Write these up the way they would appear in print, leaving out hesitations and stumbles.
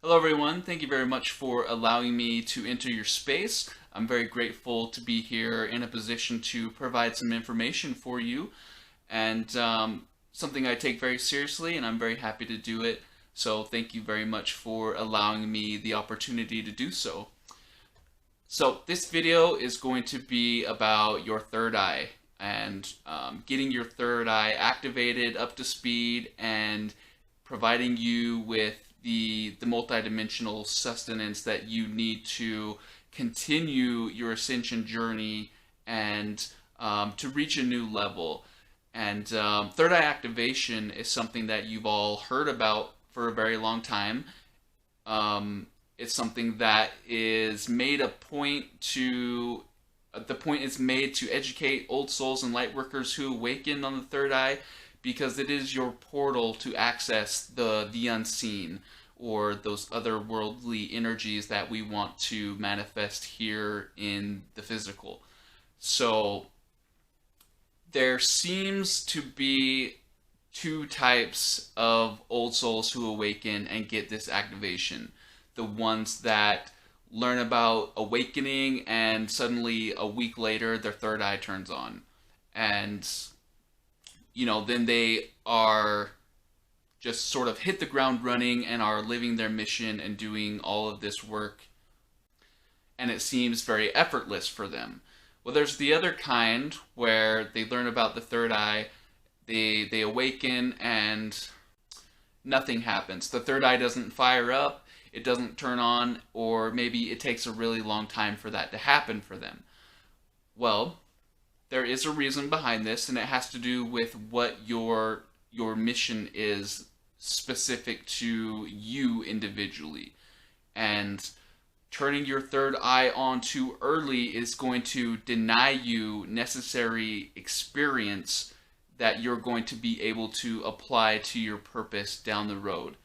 Hello everyone, thank you very much for allowing me to enter your space. I'm very grateful to be here in a position to provide some information for you and something I take very seriously, and I'm very happy to do it. So thank you very much for allowing me the opportunity to do so. So this video is going to be about your third eye and getting your third eye activated, up to speed, and providing you with the multidimensional sustenance that you need to continue your ascension journey and to reach a new level. And third eye activation is something that you've all heard about for a very long time. It's something that is made a point to the point is made to educate old souls and light workers who awaken on the third eye, because it is your portal to access the unseen, or those otherworldly energies that we want to manifest here in the physical. So there seems to be two types of old souls who awaken and get this activation. The ones that learn about awakening and suddenly a week later their third eye turns on. And, then they are just sort of hit the ground running and are living their mission and doing all of this work. And it seems very effortless for them. Well, there's the other kind where they learn about the third eye, they awaken, and nothing happens. The third eye doesn't fire up, it doesn't turn on, or maybe it takes a really long time for that to happen for them. Well, there is a reason behind this, and it has to do with what your mission is specific to you individually. And turning your third eye on too early is going to deny you necessary experience that you're going to be able to apply to your purpose down the road.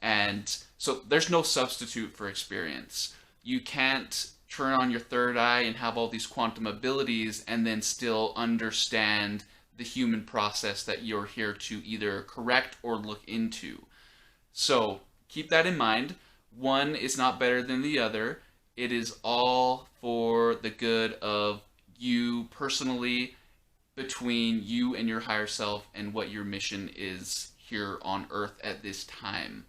And so there's no substitute for experience. You can't turn on your third eye and have all these quantum abilities and then still understand the human process that you're here to either correct or look into. So keep that in mind. One is not better than the other. It is all for the good of you personally, between you and your higher self, and what your mission is here on Earth at this time.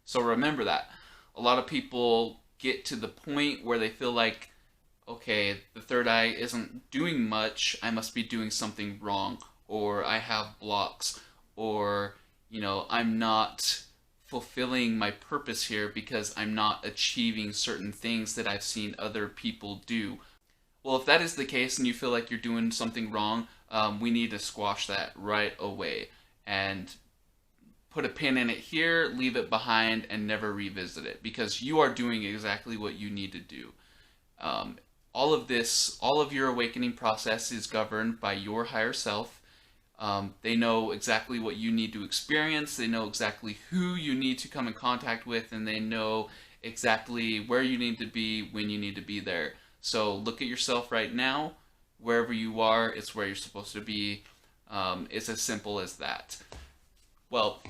So remember that. A lot of people get to the point where they feel like, okay, the third eye isn't doing much, I must be doing something wrong, or I have blocks, or, I'm not fulfilling my purpose here because I'm not achieving certain things that I've seen other people do. Well, if that is the case and you feel like you're doing something wrong, we need to squash that right away and put a pin in it here, leave it behind, and never revisit it, because you are doing exactly what you need to do. All of your awakening process is governed by your higher self. They know exactly what you need to experience, they know exactly who you need to come in contact with, and they know exactly where you need to be when you need to be there. So look at yourself right now. Wherever you are, it's where you're supposed to be. It's as simple as that. Well,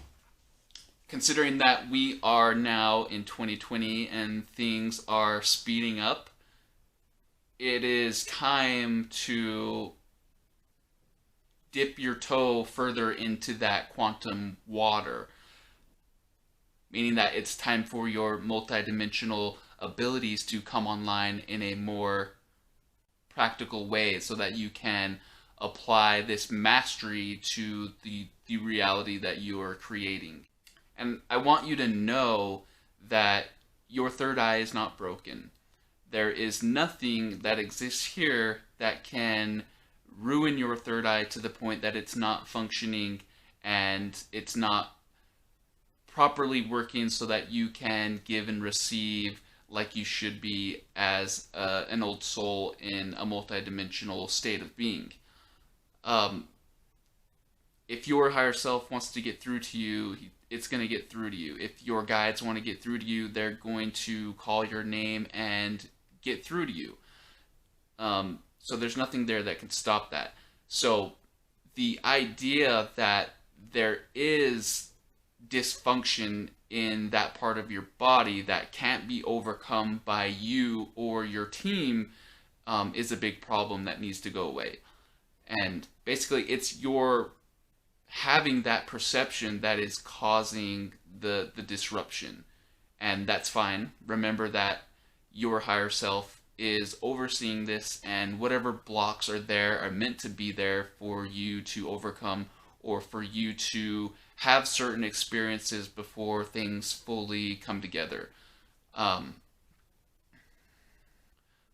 considering that we are now in 2020 and things are speeding up, it is time to dip your toe further into that quantum water, meaning that it's time for your multidimensional abilities to come online in a more practical way, so that you can apply this mastery to the reality that you are creating. And I want you to know that your third eye is not broken. There is nothing that exists here that can ruin your third eye to the point that it's not functioning and it's not properly working so that you can give and receive like you should be as an old soul in a multidimensional state of being. If your higher self wants to get through to you, it's going to get through to you. If your guides want to get through to you, they're going to call your name and get through to you. So there's nothing there that can stop that. So the idea that there is dysfunction in that part of your body that can't be overcome by you or your team is a big problem that needs to go away. And basically, it's your having that perception that is causing the disruption. And that's fine. Remember that your higher self is overseeing this, and whatever blocks are there are meant to be there for you to overcome, or for you to have certain experiences before things fully come together. Um,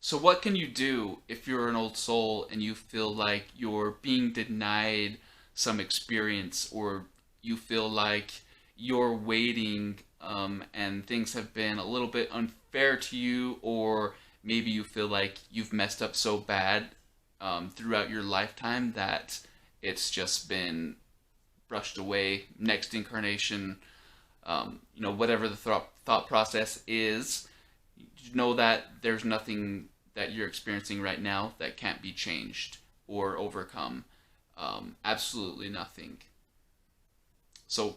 so, what can you do if you're an old soul and you feel like you're being denied some experience, or you feel like you're waiting and things have been a little bit unfair to you, or maybe you feel like you've messed up so bad throughout your lifetime that it's just been brushed away? Next incarnation, whatever the thought process is, know that there's nothing that you're experiencing right now that can't be changed or overcome. Absolutely nothing. So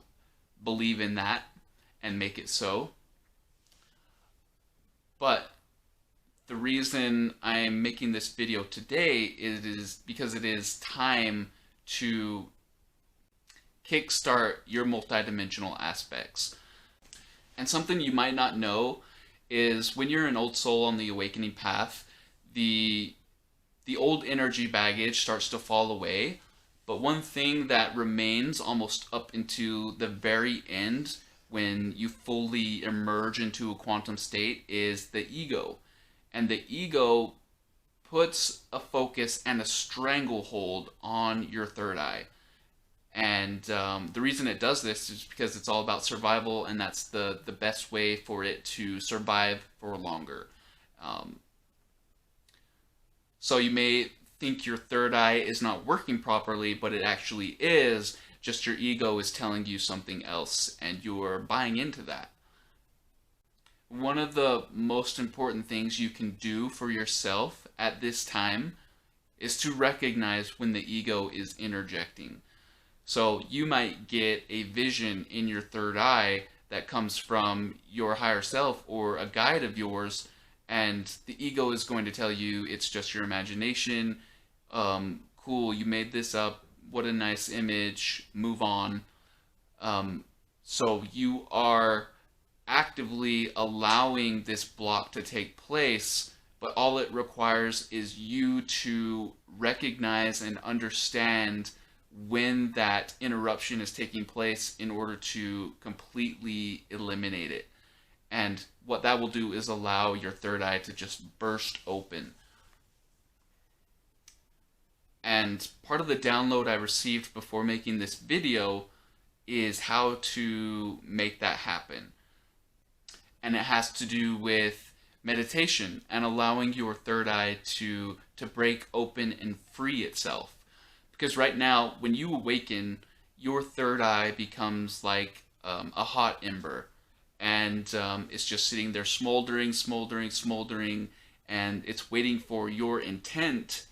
believe in that and make it so. But the reason I'm making this video today is because it is time to kickstart your multidimensional aspects. And something you might not know is when you're an old soul on the awakening path, the old energy baggage starts to fall away. But one thing that remains almost up into the very end, when you fully emerge into a quantum state, is the ego. And the ego puts a focus and a stranglehold on your third eye. And the reason it does this is because it's all about survival, and that's the best way for it to survive for longer. So you may think your third eye is not working properly, but it actually is, just your ego is telling you something else, and you're buying into that. One of the most important things you can do for yourself at this time is to recognize when the ego is interjecting. So you might get a vision in your third eye that comes from your higher self or a guide of yours, and the ego is going to tell you it's just your imagination. Cool, you made this up. What a nice image. Move on. So you are actively allowing this block to take place, but all it requires is you to recognize and understand when that interruption is taking place in order to completely eliminate it. And what that will do is allow your third eye to just burst open. And part of the download I received before making this video is how to make that happen. And it has to do with meditation and allowing your third eye to break open and free itself. Because right now, when you awaken, your third eye becomes like a hot ember. And it's just sitting there smoldering, and it's waiting for your intent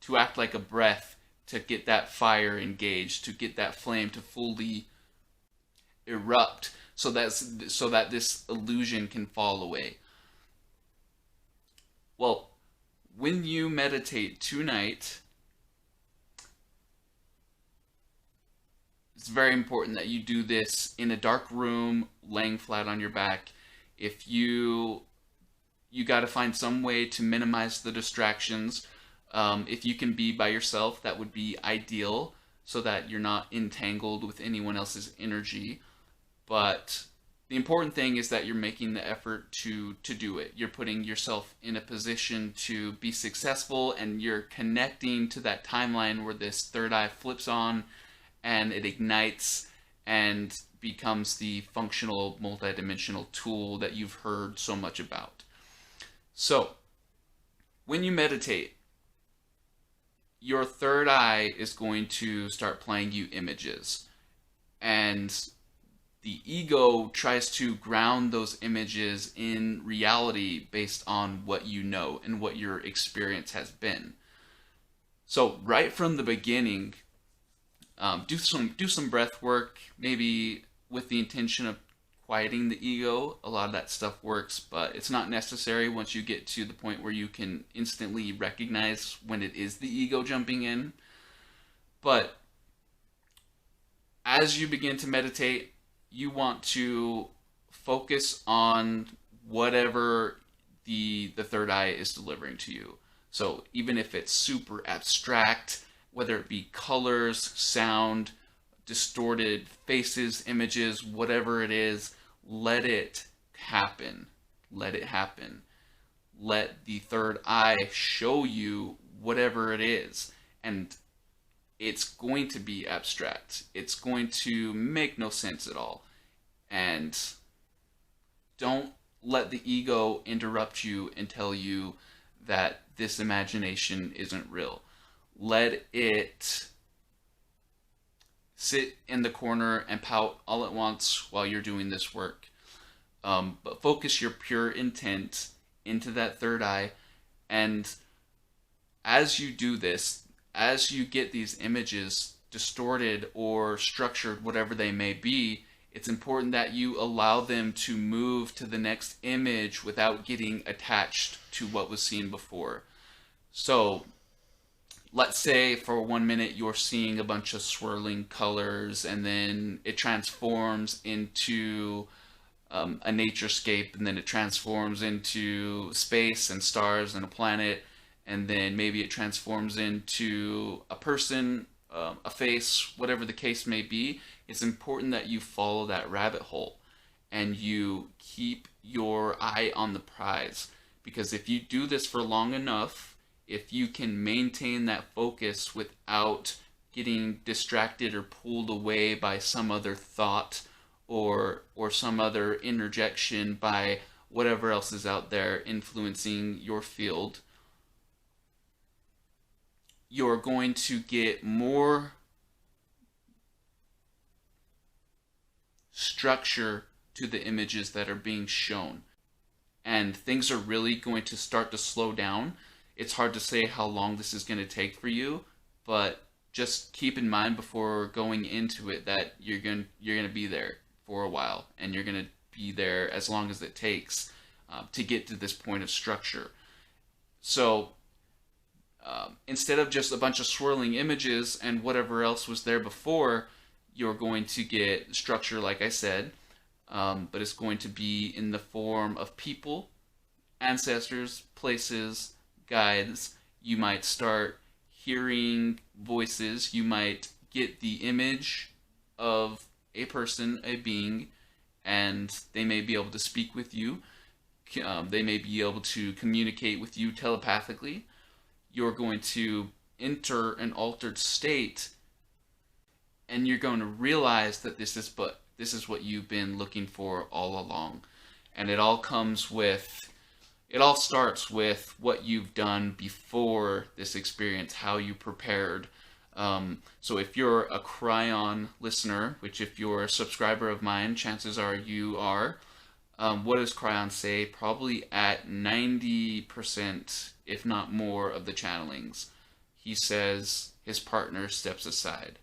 to act like a breath, to get that fire engaged, to get that flame to fully erupt, so that this illusion can fall away. Well, when you meditate tonight, it's very important that you do this in a dark room, laying flat on your back. If you got to find some way to minimize the distractions. If you can be by yourself, that would be ideal, so that you're not entangled with anyone else's energy. But the important thing is that you're making the effort to do it. You're putting yourself in a position to be successful, and you're connecting to that timeline where this third eye flips on and it ignites and becomes the functional multidimensional tool that you've heard so much about. So, when you meditate, your third eye is going to start playing you images. And the ego tries to ground those images in reality based on what you know and what your experience has been. So right from the beginning, do some breath work, maybe with the intention of quieting the ego. A lot of that stuff works, but it's not necessary once you get to the point where you can instantly recognize when it is the ego jumping in. But as you begin to meditate, you want to focus on whatever the third eye is delivering to you. So even if it's super abstract, whether it be colors, sound, distorted faces, images, whatever it is, let it happen. Let it happen. Let the third eye show you whatever it is. And it's going to be abstract. It's going to make no sense at all. And don't let the ego interrupt you and tell you that this imagination isn't real. Let it sit in the corner and pout all at once while you're doing this work. But focus your pure intent into that third eye. And as you do this, as you get these images distorted or structured, whatever they may be, it's important that you allow them to move to the next image without getting attached to what was seen before. So let's say for 1 minute you're seeing a bunch of swirling colors, and then it transforms into a naturescape, and then it transforms into space and stars and a planet, and then maybe it transforms into a person, a face, whatever the case may be. It's important that you follow that rabbit hole and you keep your eye on the prize, because if you do this for long enough, if you can maintain that focus without getting distracted or pulled away by some other thought or some other interjection by whatever else is out there influencing your field, you're going to get more structure to the images that are being shown. And things are really going to start to slow down. It's hard to say how long this is going to take for you, but just keep in mind before going into it that you're going to be there for a while, and you're going to be there as long as it takes to get to this point of structure. So instead of just a bunch of swirling images and whatever else was there before, you're going to get structure, like I said, but it's going to be in the form of people, ancestors, places, guides. You might start hearing voices. You might get the image of a person, a being, and they may be able to speak with you. They may be able to communicate with you telepathically. You're going to enter an altered state, and you're going to realize that this is what you've been looking for all along. And it all starts with what you've done before this experience, how you prepared. So if you're a Kryon listener, which if you're a subscriber of mine, chances are you are, what does Kryon say? Probably at 90%, if not more, of the channelings, he says his partner steps aside.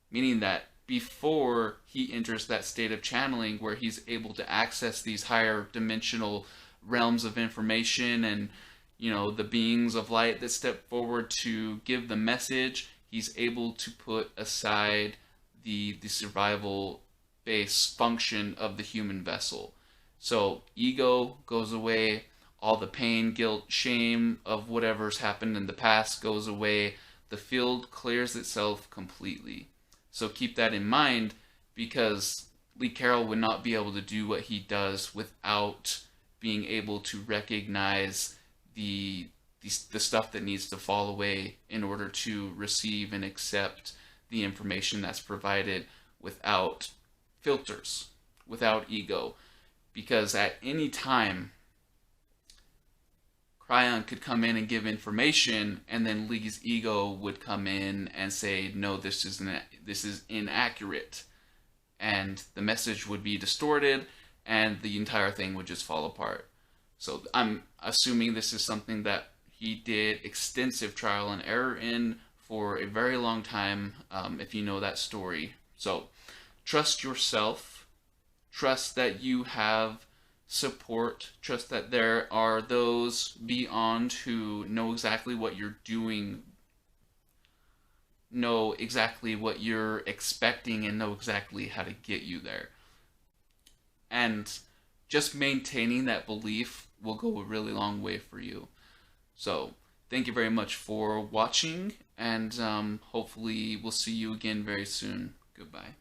Meaning that before he enters that state of channeling where he's able to access these higher dimensional realms of information and, the beings of light that step forward to give the message, he's able to put aside the survival base function of the human vessel. So ego goes away, all the pain, guilt, shame of whatever's happened in the past goes away, the field clears itself completely. So keep that in mind, because Lee Carroll would not be able to do what he does without being able to recognize the stuff that needs to fall away in order to receive and accept the information that's provided without filters, without ego. Because at any time, Kryon could come in and give information, and then Lee's ego would come in and say, no, this is inaccurate. And the message would be distorted, and the entire thing would just fall apart. So I'm assuming this is something that he did extensive trial and error in for a very long time, if you know that story. So trust yourself, Trust that you have support. Trust that there are those beyond who know exactly what you're doing, know exactly what you're expecting, and know exactly how to get you there. And just maintaining that belief will go a really long way for you. So, thank you very much for watching, and hopefully, we'll see you again very soon. Goodbye.